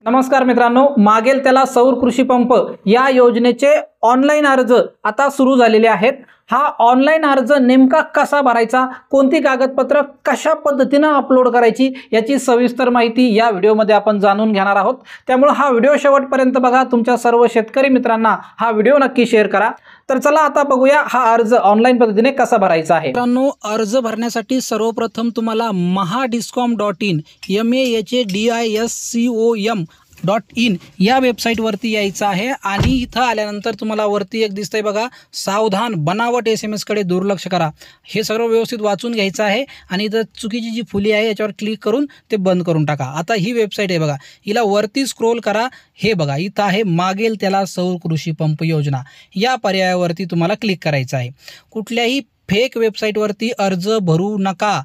नमस्कार मित्रांनो, मागेल त्याला सौर कृषी पंप या योजनेचे ऑनलाईन अर्ज आता सुरू झालेले आहेत। हा ऑनलाईन अर्ज नेमका कसा भरायचा, कोणती कागदपत्र कशा पद्धतीने अपलोड करायची याची सविस्तर माहिती या व्हिडिओमध्ये आपण जाणून घेणार आहोत। त्यामुळे हा व्हिडिओ शेवटपर्यंत बघा। तुमच्या सर्व शेतकरी मित्रांना हा व्हिडिओ नक्की शेअर करा। तर चला आता बघूया हा अर्ज ऑनलाईन पद्धतीने कसा भरायचा आहे। मित्रांनो, अर्ज भरण्यासाठी सर्वप्रथम तुम्हाला mahadiscom.in mahadiscom.in या वेबसाईटवरती यायचं आहे आणि इथं आल्यानंतर तुम्हाला वरती एक दिसतंय बघा, सावधान बनावट SMS कडे दुर्लक्ष करा। हे सगळं व्यवस्थित वाचून घ्यायचं आहे आणि इथं चुकीची जी फुली आहे याच्यावर क्लिक करून ते बंद करून टाका। आता ही वेबसाईट आहे बघा, हिला वरती स्क्रोल करा। हे बघा इथं आहे मागेल त्याला सौर कृषी पंप योजना, या पर्यायावरती तुम्हाला क्लिक करायचं आहे। कुठल्याही फेक वेबसाईटवरती अर्ज भरू नका।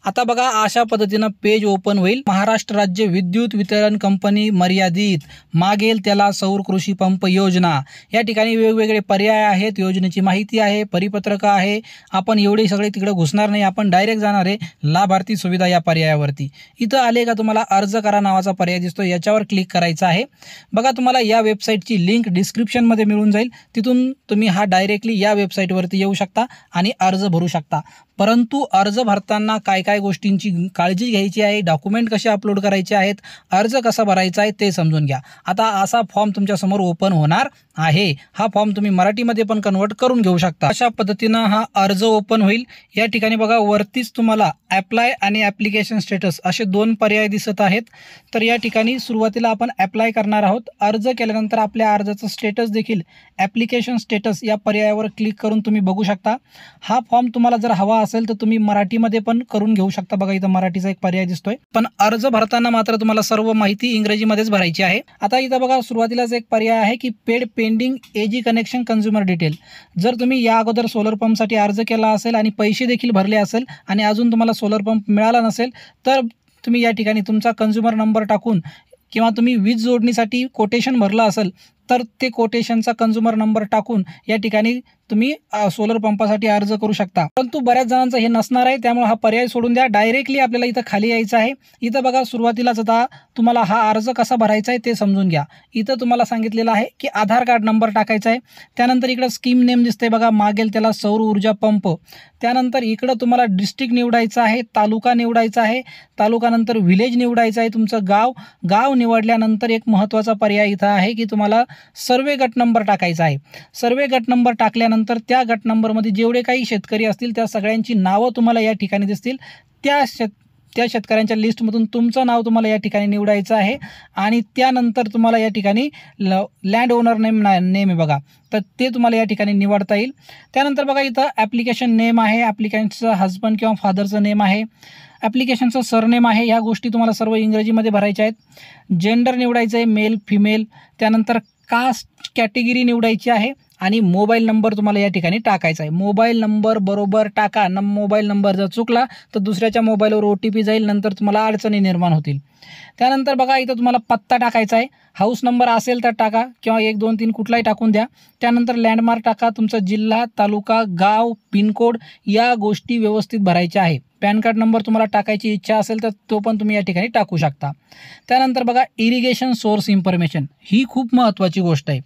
आता बघा अशा पद्धतीने पेज ओपन होईल। महाराष्ट्र राज्य विद्युत वितरण कंपनी मर्यादित मागेल त्याला सौर कृषी पंप योजना, या ठिकाणी वेगवेगळे पर्याय आहेत, योजनेची माहिती आहे, परिपत्रक आहे। आपण एवढे सगळे तिकडे घुसणार नाही, आपण डायरेक्ट जाणार आहे लाभार्थी सुविधा या पर्यायावरती। इथं आले का तुम्हाला अर्ज करा नावाचा पर्याय दिसतो, याच्यावर क्लिक करायचं आहे। बघा तुम्हाला या वेबसाईटची लिंक डिस्क्रिप्शनमध्ये मिळून जाईल, तिथून तुम्ही हा डायरेक्टली या वेबसाईटवरती येऊ शकता आणि अर्ज भरू शकता। परंतु अर्ज भरताना काय काय गोष्टींची काळजी घ्यायची आहे, डॉक्युमेंट कसे अपलोड करायचे आहेत, अर्ज कसा भरायचा आहे ते समजून घ्या। आता असा फॉर्म तुमच्या समोर ओपन होणार आहे। हा फॉर्म तुम्ही मराठीमध्ये पण कन्वर्ट करून घेऊ शकता। अशा पद्धतीने हा अर्ज ओपन होईल। या ठिकाणी बघा वरतीच तुम्हाला अप्लाय आणि ॲप्लिकेशन स्टेटस असे दोन पर्याय दिसत आहेत। तर या ठिकाणी सुरुवातीला आपण अप्लाय करणार आहोत। अर्ज केल्यानंतर आपल्या अर्जाचं स्टेटस देखील ॲप्लिकेशन स्टेटस या पर्यायावर क्लिक करून तुम्ही बघू शकता। हा फॉर्म तुम्हाला जर हवा असेल तर तुम्ही मराठीमध्ये पण करून घेऊ शकता। बघा इथं मराठीचा एक पर्याय दिसतोय, पण अर्ज भरताना मात्र तुम्हाला सर्व माहिती इंग्रजीमध्येच भरायची आहे। आता इथं बघा सुरुवातीलाच एक पर्याय आहे की paid pending ag connection consumer detail. जर तुम्ही या अगोदर सोलर पंपसाठी अर्ज केला असेल आणि पैसे देखील भरले असेल आणि अजून तुम्हाला सोलर पंप मिळाला नसेल, तर तुम्ही या ठिकाणी तुमचा कन्झ्युमर नंबर टाकून किंवा तुम्ही वीज जोडणीसाठी कोटेशन भरलं असेल तर ते कोटेशनचा कन्झ्युमर नंबर टाकून या ठिकाणी तुम्ही सोलर पंपासाठी अर्ज करू शकता। परंतु बऱ्याच जणांचं हे नसणार आहे, त्यामुळे हा पर्याय सोडून द्या। डायरेक्टली आपल्याला इथं खाली यायचं आहे। इथं बघा सुरुवातीलाच आता तुम्हाला हा अर्ज कसा भरायचा आहे ते समजून घ्या। इथं तुम्हाला सांगितलेलं आहे की आधार कार्ड नंबर टाकायचा आहे। त्यानंतर इकडं स्कीम नेम दिसतंय बघा, मागेल त्याला सौर ऊर्जा पंप। त्यानंतर इकडं तुम्हाला डिस्ट्रिक्ट निवडायचं आहे, तालुका निवडायचा आहे, तालुकानंतर विलेज निवडायचं आहे, तुमचं गाव निवडल्यानंतर एक महत्त्वाचा पर्याय इथं आहे की तुम्हाला सर्वे गट नंबर टाकायचा आहे। सर्वे गट नंबर टाकल्यानंतर त्या गट नंबरमध्ये जेवढे काही शेतकरी असतील त्या सगळ्यांची नावं तुम्हाला या ठिकाणी दिसतील। त्या शेतकऱ्यांच्या लिस्टमधून तुमचं नाव तुम्हाला या ठिकाणी निवडायचं आहे आणि त्यानंतर तुम्हाला या ठिकाणी लँड ओनर नेम आहे बघा, तर ते तुम्हाला या ठिकाणी निवडता येईल। त्यानंतर बघा इथं ॲप्लिकेशन नेम आहे, ॲप्लिकंटचं हजबंड किंवा फादरचं नेम आहे, ॲप्लिकेशनचं सरनेम आहे। ह्या गोष्टी तुम्हाला सर्व इंग्रजीमध्ये भरायच्या आहेत। जेंडर निवडायचं आहे, मेल फिमेल। त्यानंतर कास्ट कॅटेगरी निवडायची आहे आणि मोबाईल नंबर तुम्हाला या ठिकाणी टाकायचा आहे। मोबाईल नंबर बरोबर टाका। मोबाईल नंबर जर चुकला तर दुसऱ्याच्या मोबाईलवर OTP जाईल, नंतर तुम्हाला अडचणी निर्माण होतील। त्यानंतर बघा इथं तुम्हाला पत्ता टाकायचा आहे। हाऊस नंबर असेल तर टाका किंवा 1 2 3 कुठलाही टाकून द्या। त्यानंतर लँडमार्क टाका, तुमचा जिल्हा, तालुका, गाव, पिनकोड या गोष्टी व्यवस्थित भरायच्या आहे। पॅन कार्ड नंबर तुम्हाला टाकायची इच्छा असेल तर तो पण तुम्ही या ठिकाणी टाकू शकता। त्यानंतर बघा इरिगेशन सोर्स इन्फॉर्मेशन, ही खूप महत्त्वाची गोष्ट आहे।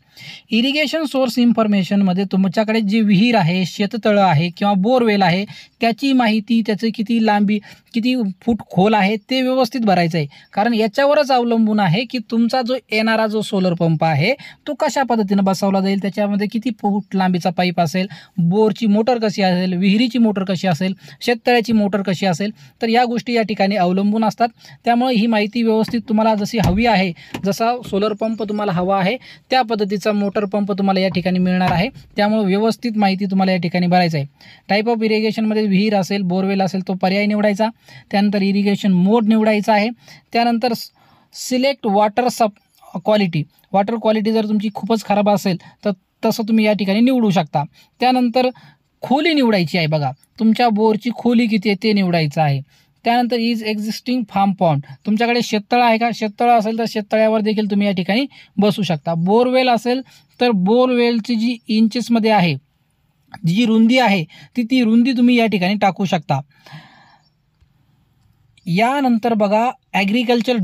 इरिगेशन सोर्स इन्फॉर्मेशनमध्ये तुमच्याकडे जे विहीर आहे, शेततळं आहे किंवा बोरवेल आहे त्याची माहिती, त्याची किती लांबी, किती फूट खोल आहे ते व्यवस्थित भरायचं आहे। कारण याच्यावरच अवलंबून आहे की तुमचा जो येणारा जो सोलर पंप आहे तो कशा पद्धतीने बसवला जाईल, त्याच्यामध्ये किती फूट लांबीचा पाईप असेल, बोरची मोटर कशी असेल, विहिरीची मोटर कशी असेल, शेततळ्याची मोटर कशी असेल, तर या गोष्टी या ठिकाणी अवलंबून असतात। त्यामुळे ही माहिती व्यवस्थित तुम्हाला जशी हवी आहे, जसा सोलर पंप तुम्हाला हवा आहे त्या पद्धतीचा मोटर पंप तुम्हाला या ठिकाणी मिळणार आहे। त्यामुळे व्यवस्थित माहिती तुम्हाला या ठिकाणी भरायचं आहे। टाईप ऑफ इरिगेशनमध्ये विहीर असेल, बोरवेल असेल तो पर्याय निवडायचा। त्यानंतर इरिगेशन मोड निवडायचा आहे। त्यानंतर select water quality, water quality जर तुमची खूपच खराब असेल तर तसं तुम्ही या ठिकाणी निवडू शकता। त्यानंतर खोली निवडायची आहे बघा, तुमच्या बोरची खोली किती आहे ते निवडायचं आहे। त्यानंतर इज एक्झिस्टिंग फार्म पॉन्ड, तुमच्याकडे शेततळं आहे का, शेततळं असेल तर शेततळ्यावर देखील तुम्ही या ठिकाणी बसू शकता। बोरवेल असेल तर बोरवेलची जी इंचेसमध्ये आहे, जी रुंदी आहे ती रुंदी तुम्ही या ठिकाणी टाकू शकता। यानंतर बघा ॲग्रिकल्चर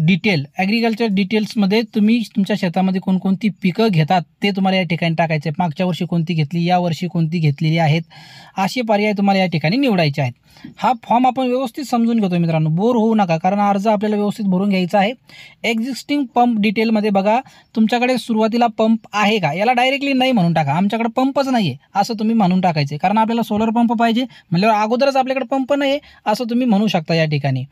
डिटेल्समध्ये तुम्ही तुमच्या शेतामध्ये कोणकोणती पिकं घेतात ते तुम्हाला या ठिकाणी टाकायचे आहे. मागच्या वर्षी कोणती घेतली, या वर्षी कोणती घेतलेली आहेत, असे पर्याय तुम्हाला या ठिकाणी निवडायचे आहेत. हा फॉर्म आपण व्यवस्थित समजून घेतो मित्रांनो, बोर होऊ नका, कारण अर्ज आपल्याला व्यवस्थित भरून घ्यायचा आहे. एक्झिस्टिंग पंप डिटेलमध्ये बघा, तुमच्याकडे सुरुवातीला पंप आहे का, याला डायरेक्टली नाही म्हणून टाका. आमच्याकडे पंपच नाही आहे असं तुम्ही म्हणून टाकायचे, कारण आपल्याला सोलर पंप पाहिजे म्हणल्यावर अगोदरच आपल्याकडे पंप नाही आहे असं तुम्ही म्हणू शकता या ठिकाणी.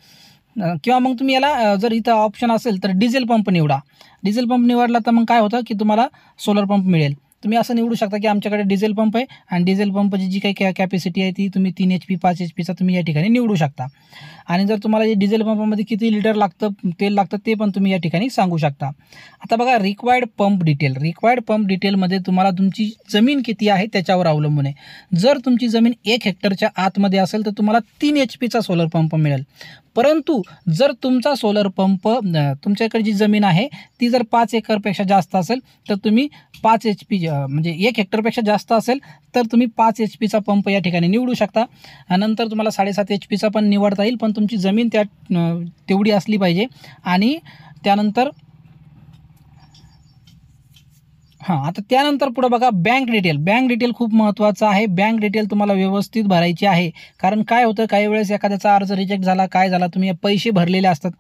किंवा मग तुम्ही याला जर इथं ऑप्शन असेल तर डिझेल पंप निवडा. डिझेल पंप निवडला तर मग काय होतं की तुम्हाला सोलर पंप मिळेल. तुम्ही असं निवडू शकता की आमच्याकडे डिझेल पंप आहे आणि डिझेल पंपची जी काही कॅपॅसिटी आहे ती तुम्ही 3 HP 5 HPचा तुम्ही या ठिकाणी निवडू शकता. आणि जर तुम्हाला जे डिझेल पंपामध्ये किती लिटर लागतं तेल लागतं ते पण तुम्ही या ठिकाणी सांगू शकता. आता बघा रिक्वायर्ड पंप डिटेलमध्ये तुम्हाला तुमची जमीन किती आहे त्याच्यावर अवलंबून आहे. जर तुमची जमीन 1 हेक्टरच्या आतमध्ये असेल तर तुम्हाला 3 HPचा सोलर पंप मिळेल. परंतु जर तुमचा सोलर पंप तुमच्याकडे जी जमीन आहे ती जर 5 एकरपेक्षा जास्त असेल तर तुम्ही 5 HP म्हणजे 1 हेक्टरपेक्षा जास्त असेल तर तुम्ही 5 HPचा पंप या ठिकाणी निवडू शकता. नंतर तुम्हाला 7.5 HPचा पण निवडता येईल, पण तुमची जमीन तेवढी असली पाहिजे. आणि त्यानंतर आता त्यानंतर पुढे बघा बँक डिटेल खूप महत्त्वाचं आहे. बँक डिटेल तुम्हाला व्यवस्थित भरायची आहे, कारण काय होतं काही वेळेस एखाद्याचा अर्ज रिजेक्ट झाला, काय झाला, तुम्ही पैसे भरलेले असतात,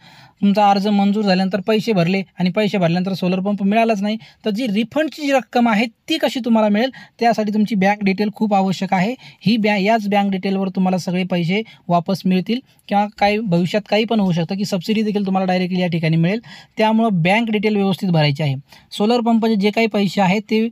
तुमचा अर्ज मंजूर झाल्यानंतर पैसे भरले आणि पैसे भरल्यानंतर सोलर पंप मिळालाच नाही, तर जी रिफंडची जी रक्कम आहे ती कशी तुम्हाला मिळेल, त्यासाठी तुमची बँक डिटेल खूप आवश्यक आहे. याच बँक डिटेलवर तुम्हाला सगळे पैसे वापस मिळतील किंवा काही भविष्यात काही पण होऊ शकतं की सबसिडी देखील तुम्हाला डायरेक्टली या ठिकाणी मिळेल. त्यामुळं बँक डिटेल व्यवस्थित भरायची आहे. सोलर पंपाचे जे काही पैसे आहेत ते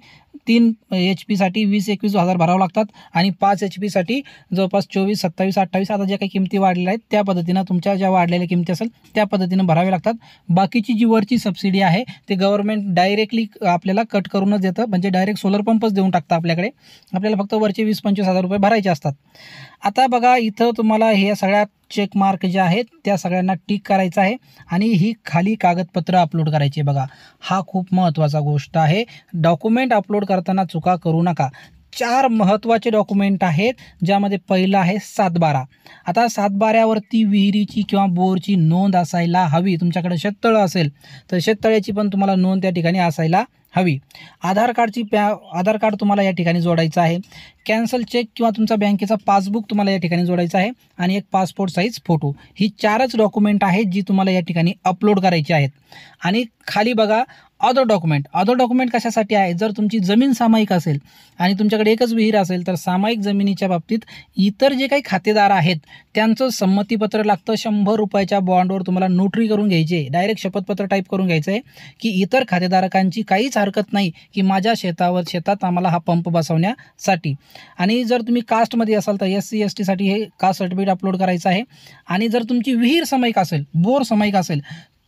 3 HPसाठी 20-21 हजार भरावं लागतात आणि 5 HPसाठी जवळपास 24, 27, 28 आता ज्या काही किमती वाढलेल्या आहेत त्या पद्धतीनं तुमच्या ज्या वाढलेल्या किमती असेल त्या पद्धतीनं भरावे लागतात. बाकीची जी वरची सबसिडी आहे ते गव्हर्नमेंट डायरेक्टली आपल्याला कट करूनच देतं, म्हणजे डायरेक्ट सोलर पंपच देऊन टाकतं आपल्याकडे. आपल्याला फक्त वरचे 20-25 हजार रुपये भरायचे असतात. आता बघा इथं तुम्हाला हे सगळ्या चेक मार्क जे आहेत त्या सगळ्यांना टिक करायचं आहे आणि ही खाली कागदपत्र अपलोड करायची. बघा हा खूप महत्त्वाचा गोष्ट आहे. डॉक्युमेंट अपलोड करताना चुका करू नका. 4 महत्त्वाचे डॉक्युमेंट आहेत, ज्यामध्ये पहिलं आहे 7/12. आता 7/12वरती विहिरीची किंवा बोरची नोंद असायला हवी. तुमच्याकडे शेततळं असेल तर शेततळ्याची पण तुम्हाला नोंद त्या ठिकाणी असायला हवी. आधार कार्ड तुम्हाला या ठिकाणी जोडायचं आहे. कॅन्सल चेक किंवा तुमचा बँकेचा पासबुक तुम्हाला या ठिकाणी जोडायचं आहे आणि एक पासपोर्ट साईज फोटो. ही 4च डॉक्युमेंट आहेत जी तुम्हाला या ठिकाणी अपलोड करायची आहेत. आणि खाली बघा अदर डॉक्युमेंट कशासाठी आहे, जर तुमची जमीन सामायिक असेल आणि तुमच्याकडे एकच विहीर असेल तर सामायिक जमिनीच्या बाबतीत इतर जे काही खातेदार आहेत त्यांचं संमतीपत्र लागतं. 100 रुपयाच्या बॉन्डवर तुम्हाला नोटरी करून घ्यायची आहे. डायरेक्ट शपथपत्र टाईप करून घ्यायचं आहे की इतर खातेदारकांची काहीच हरकत नाही की माझ्या शेतात आम्हाला हा पंप बसवण्यासाठी. आणि जर तुम्ही कास्टमध्ये असाल तर SC STसाठी हे कास्ट सर्टिफिकेट अपलोड करायचं आहे. आणि जर तुमची विहीर सामायिक असेल, बोर सामायिक असेल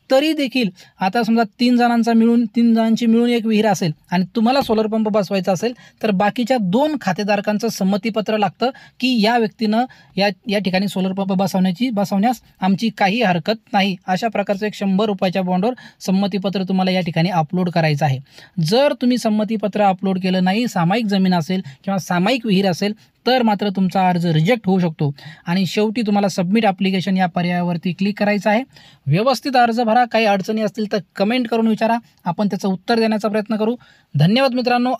तरी देखील आता समजा 3 जणांची मिळून एक विहीर असेल आणि तुम्हाला सोलर पंप बसवायचा असेल तर बाकीच्या 2 खातेदारकांचं संमतीपत्र लागतं की या व्यक्तीनं या ठिकाणी सोलर पंप बसवण्यास आमची काही हरकत नाही. अशा प्रकारचं एक 100 रुपयाच्या बॉन्डवर संमतीपत्र तुम्हाला या ठिकाणी अपलोड करायचं आहे. जर तुम्ही संमतीपत्र अपलोड केलं नाही, सामायिक जमीन असेल किंवा सामायिक विहीर असेल तर मात्र तुमचा अर्ज रिजेक्ट होऊ शकतो. आणि शेवटी तुम्हाला सबमिट ॲप्लिकेशन या पर्यायावरती क्लिक करायचं आहे. व्यवस्थित अर्ज भरा. काही अडचणी असतील तर कमेंट करून विचारा, आपण त्याचं उत्तर देण्याचा प्रयत्न करू. धन्यवाद मित्रांनो.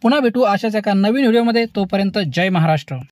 पुन्हा भेटू अशाच एका नवीन व्हिडिओमध्ये. तोपर्यंत जय महाराष्ट्र.